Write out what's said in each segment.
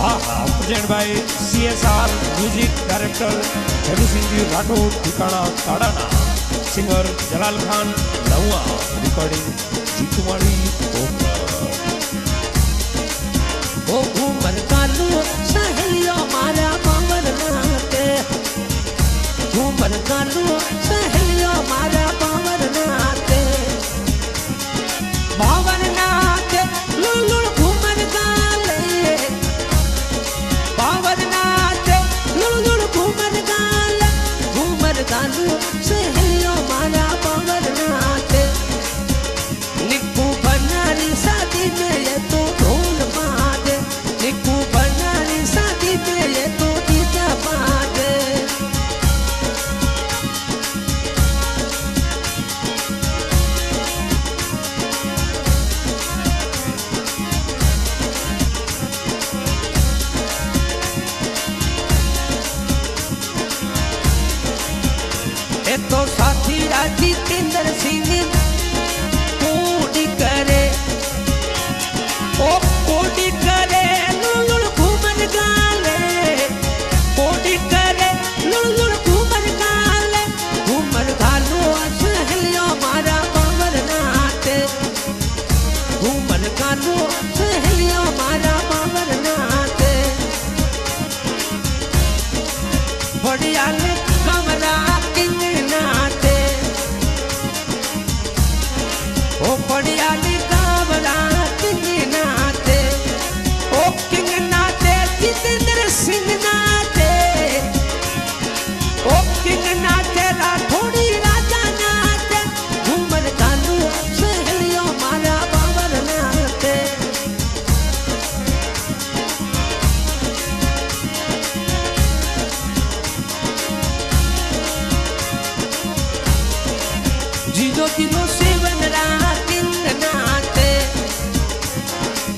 Present by CSR music director जगू सिंह जी राठौड़ ठिकाना ताड़ाना singer जलाल खान नवा रिकॉर्डिंग जीतुवाड़ी ओ घूमर कालू सहेलियो मारा बाबर नाते घूमर कालू सहेलियो मारा बाबर नाते बाबर नाते लुलु घूमर काले बाबर नाते लुलु घूमर कालू सहेलियो मारा बाबर नाते निक्कू बनारी शादी में ये तो ढोल बाजे निक्कू बनारी शादी में ये तो डीजे बाजे ये तो साथी राजी जितेंद्र सिंह कोडी करे ओ कोडी करे लुलुल घूमन गाले कोडी करे लुलुल घूमन गालो सहेलियो मारा बाबर नाते घूमन गालो सहेलियो मारा बाबर नाते बढ़िया ले कमरा किंग नाते ओ बढ़िया ले कमरा किंग नाते ओ किंग नाते जितेंद्र सिंह नाते ओ किंग नाते राठौड़ी राजा नाते घूमर कालू सहेलियो मारा बाबर नाते जीरो जीरो सेवन किंग नाते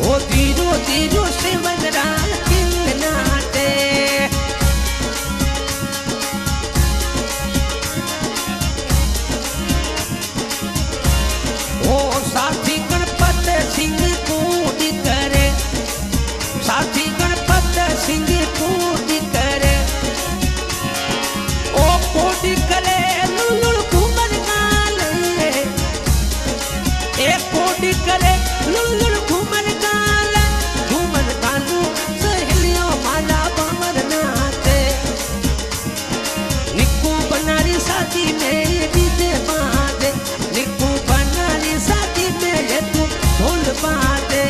ओ जीरो जीरो सेवन किंग नाते ओ साथी गणपत सिंह कोडी करे साथी गणपत सिंह कोडी करे ओ कोडी करे लुलुल घूमन गाले ए कोडी करे लुलुल घूमन गालू सहेलियो माला बाबर नाते निक्कू बनारी शादी में डीजे बाजे निक्कू बनारी शादी में ये तू ढोल बाजे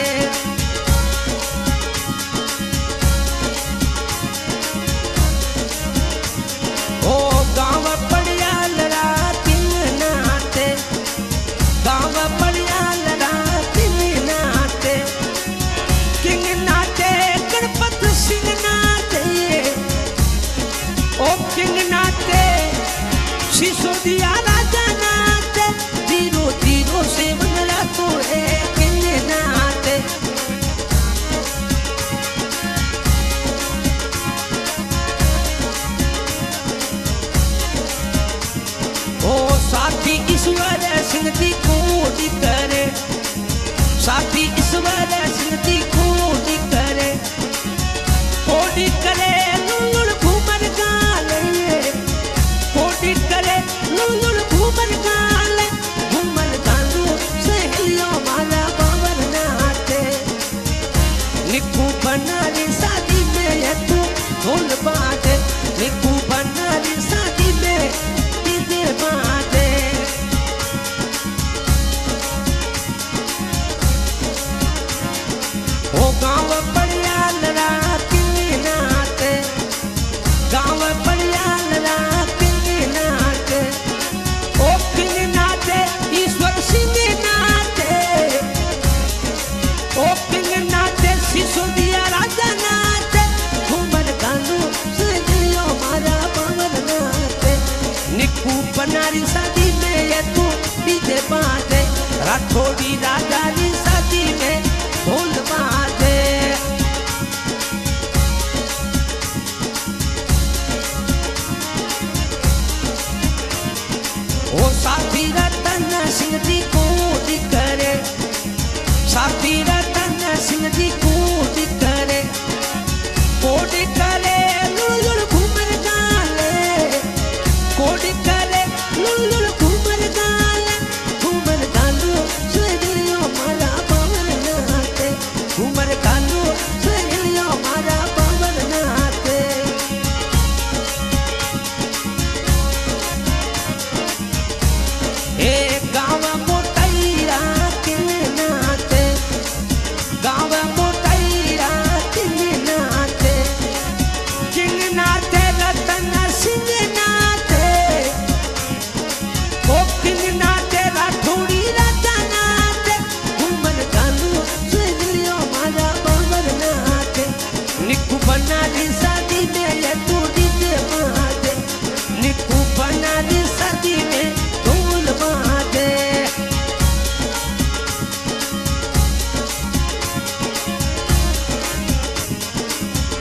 ओ गाँव पड़िया लड़ा किंग नाते गाँव पड़िया लड़ा किंग नाते गणपत सिंह नाते ओ किंग नाते सिसोदिया राजा नाते जीरो जीरो सेवन तो है किंग नाते ओ साथी ईश्वर सिंह जी कोडी करे साथी ईश्वर सिंह जी कोडी करे लुलुल घूमर गाले कोडी करे लुलुल घूमर गालू सहेलियो मारा बाबर नाते निक्कू बनारी शादी में ये तू ढोल बाजे निक्कू बनारी शादी में डीजे बाजे ओ गाँव बढ़िया लड़ा किंग नाते गाँव बढ़िया लड़ा किंग नाते ओ किंग नाते ईश्वर सिंह नाते ओ किंग नाते सिसोदिया राजा नाते घूमर कालू सहेलियो मारा बाबर नाते निक्कू बनारी शादी में ये तू डीजे बाजे राठौड़ी राजा की शादी में ढोल बाजे ओ साथी रतन सिंह जी कोडी करे साथी रतन सिंह जी कोडी करे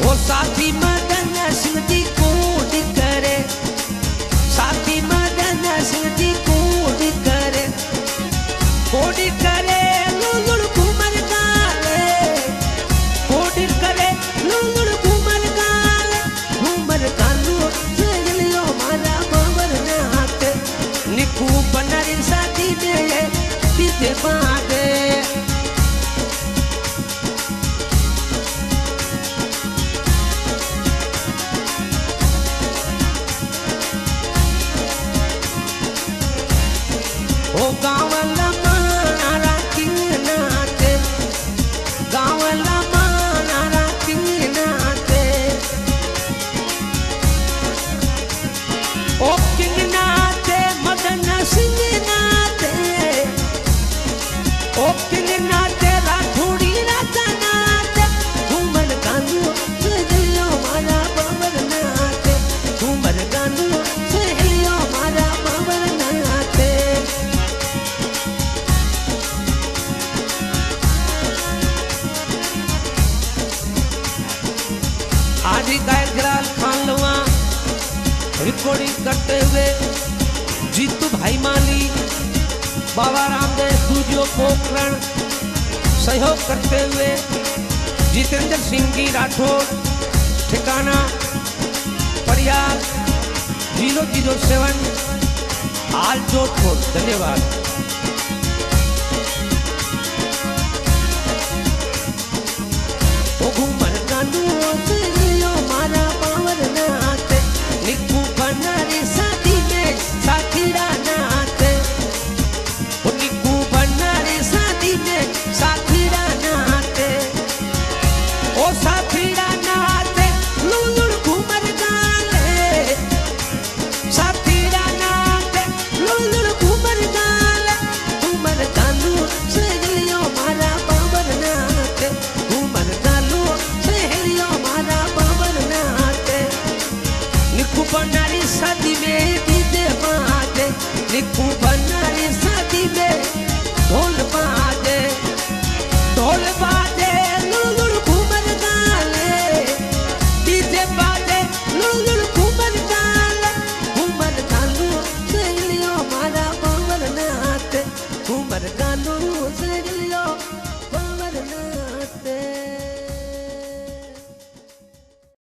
वो साथी मदन सिंह जी कूद करे, साथी मदन सिंह जी कूद करे, कूद करे लुलुल घूमर गाले, कूद करे लुलुल घूमर गाले, घूमर गालू सहेलियो मारा बाबर नाते, निकू बनारी साथी दे पीते बादे। ओ गावला मानारा किंगनाते, गावला मानारा किंगनाते, ओ किंगनाते मदन सिंह नाते, ओ किंगनाते राठौड़ी राजा नाते, घूमर गानू सहेलियो मारा बाबर नाते, घूमर गानू सहेलियो मारा बाबर नाते। आदि गायक जलाल खान लवा रिकॉर्डिंग करते हुए जीतू भाई माली, बाबा रामदेव स्टूडियो पोखरण सहयोग करते हुए जितेंद्र सिंह जी राठौर, ठिकाना परियार 007 आल जोधपुर। धन्यवाद। घूमर गानू सहेलियो मारा बाबर नाते, निकू बनारी साथी में साथीड़ा नाते, निकू बनारी साथी में साथीड़ा नाते, ओ साथीड़ा नाते लुलुल घूमर गाले, साथीड़ा नाते लुलुल घूमर गाले, घूमर गानू सहेलियो मारा बाबर नाते, घूमर गालू सहेलियो मारा बाबर नाते, निकू बनारी शादी में दीदे बाजे, निकू बनारी शादी में ढोल बाजे, ढोल बाजे।